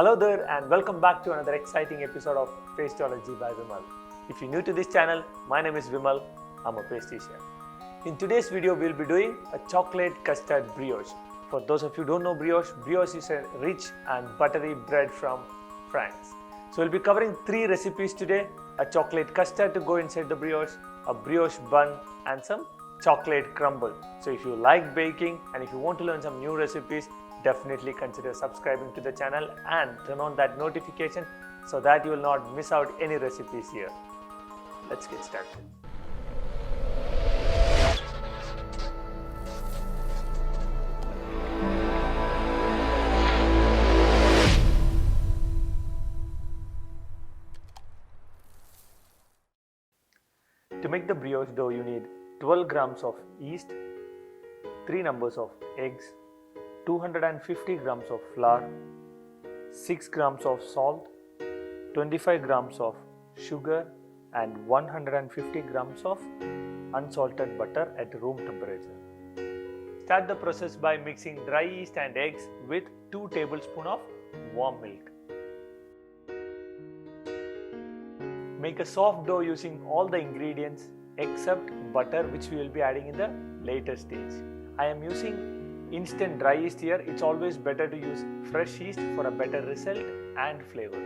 Hello there and welcome back to another exciting episode of Tasteology by Vimal. If you're new to this channel, my name is Vimal. I'm a pastry chef. In today's video, we'll be doing a chocolate custard brioche. For those of you who don't know brioche is a rich and buttery bread from France. So we'll be covering 3 recipes today: a chocolate custard to go inside the brioche, a brioche bun, and some chocolate crumble. So if you like baking and if you want to learn some new recipes, definitely consider subscribing to the channel and turn on that notification so that you will not miss out any recipes here. Let's get started. To make the brioche dough, you need 12 grams of yeast, 3 numbers of eggs, 250 grams of flour, 6 grams of salt, 25 grams of sugar, and 150 grams of unsalted butter at room temperature. Start the process by mixing dry yeast and eggs with 2 tablespoons of warm milk. Make a soft dough using all the ingredients except butter, which we will be adding in the later stage. I am using instant dry yeast here. It's always better to use fresh yeast for a better result and flavor.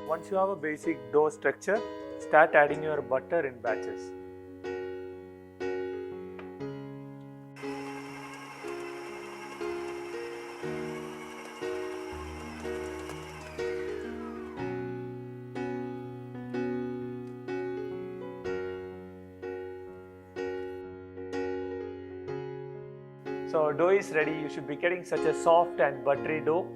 Once you have a basic dough structure, start adding your butter in batches. So dough is ready. You should be getting such a soft and buttery dough.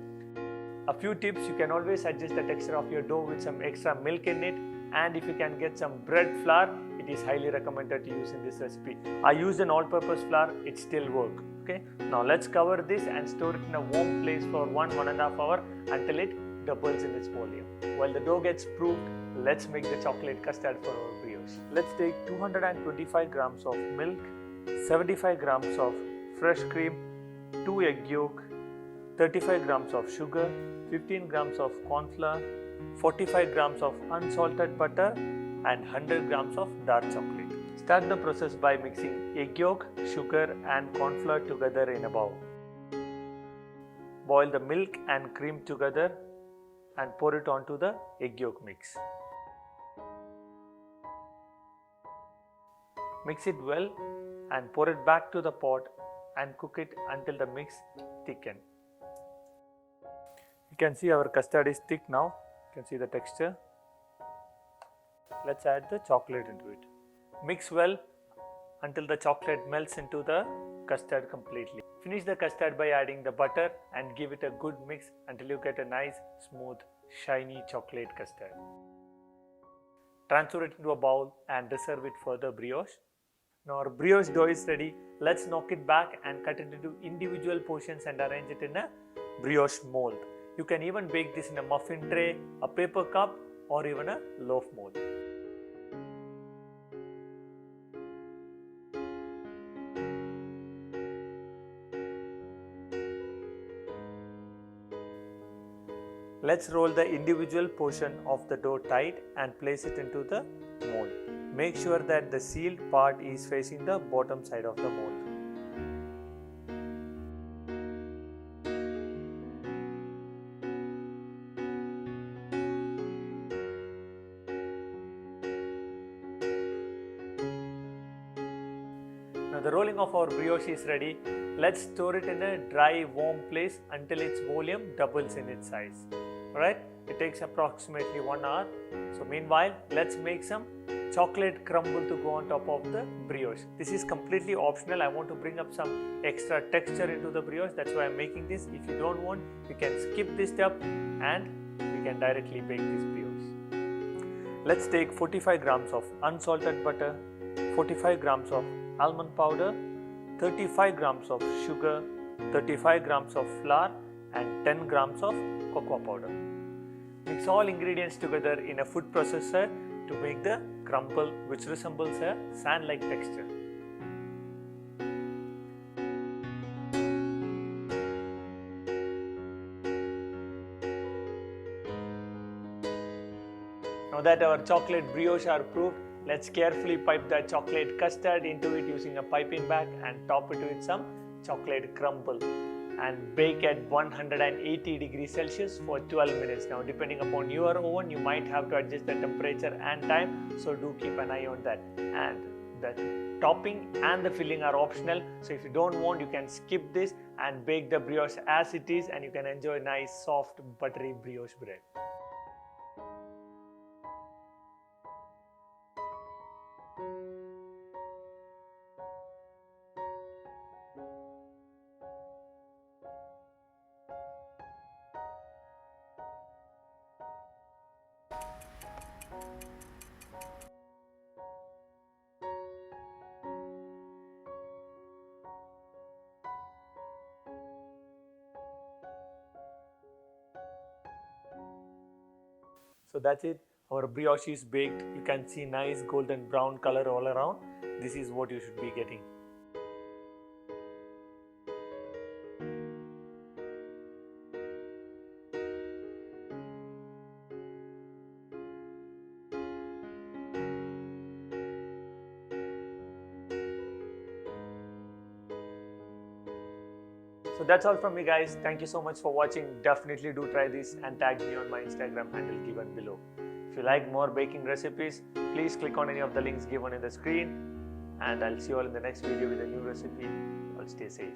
A few tips: you can always adjust the texture of your dough with some extra milk in it, and if you can get some bread flour, it is highly recommended to use in this recipe. I used an all-purpose flour, it still works. Okay. Now let's cover this and store it in a warm place for 1–1.5 hours until it doubles in its volume. While the dough gets proofed, let's make the chocolate custard for our brioche. Let's take 225 grams of milk, 75 grams of fresh cream, 2 egg yolk, 35 grams of sugar, 15 grams of corn flour, 45 grams of unsalted butter, and 100 grams of dark chocolate. Start the process by mixing egg yolk, sugar, and corn flour together in a bowl. Boil the milk and cream together and pour it onto the egg yolk mix. Mix it well and pour it back to the pot and cook it until the mix thickens. You can see our custard is thick now. You can see the texture. Let's add the chocolate into it. Mix well until the chocolate melts into the custard completely. Finish the custard by adding the butter and give it a good mix until you get a nice, smooth, shiny chocolate custard. Transfer it into a bowl and reserve it for the brioche. Now our brioche dough is ready. Let's knock it back and cut it into individual portions and arrange it in a brioche mold. You can even bake this in a muffin tray, a paper cup, or even a loaf mold. Let's roll the individual portion of the dough tight and place it into the mold. Make sure that the sealed part is facing the bottom side of the mold. Now the rolling of our brioche is ready. Let's store it in a dry, warm place until its volume doubles in its size. Alright, it takes approximately 1 hour. So meanwhile, let's make some chocolate crumble to go on top of the brioche. This is completely optional. I want to bring up some extra texture into the brioche. That's why I'm making this. If you don't want, you can skip this step and you can directly bake this brioche. Let's take 45 grams of unsalted butter, 45 grams of almond powder, 35 grams of sugar, 35 grams of flour, and 10 grams of cocoa powder. Mix all ingredients together in a food processor to make the crumble which resembles a sand-like texture. Now that our chocolate brioche are proofed, let's carefully pipe the chocolate custard into it using a piping bag and top it with some chocolate crumble and bake at 180 degrees Celsius for 12 minutes. Now depending upon your oven, you might have to adjust the temperature and time, so do keep an eye on that. And the topping and the filling are optional, so if you don't want, you can skip this and bake the brioche as it is, and you can enjoy nice soft buttery brioche bread. So that's it, our brioche is baked. You can see nice golden brown color all around. This is what you should be getting. So that's all from me guys. Thank you so much for watching. Definitely do try this and tag me on my Instagram handle given below. If you like more baking recipes, please click on any of the links given in the screen, and I'll see you all in the next video with a new recipe. All stay safe.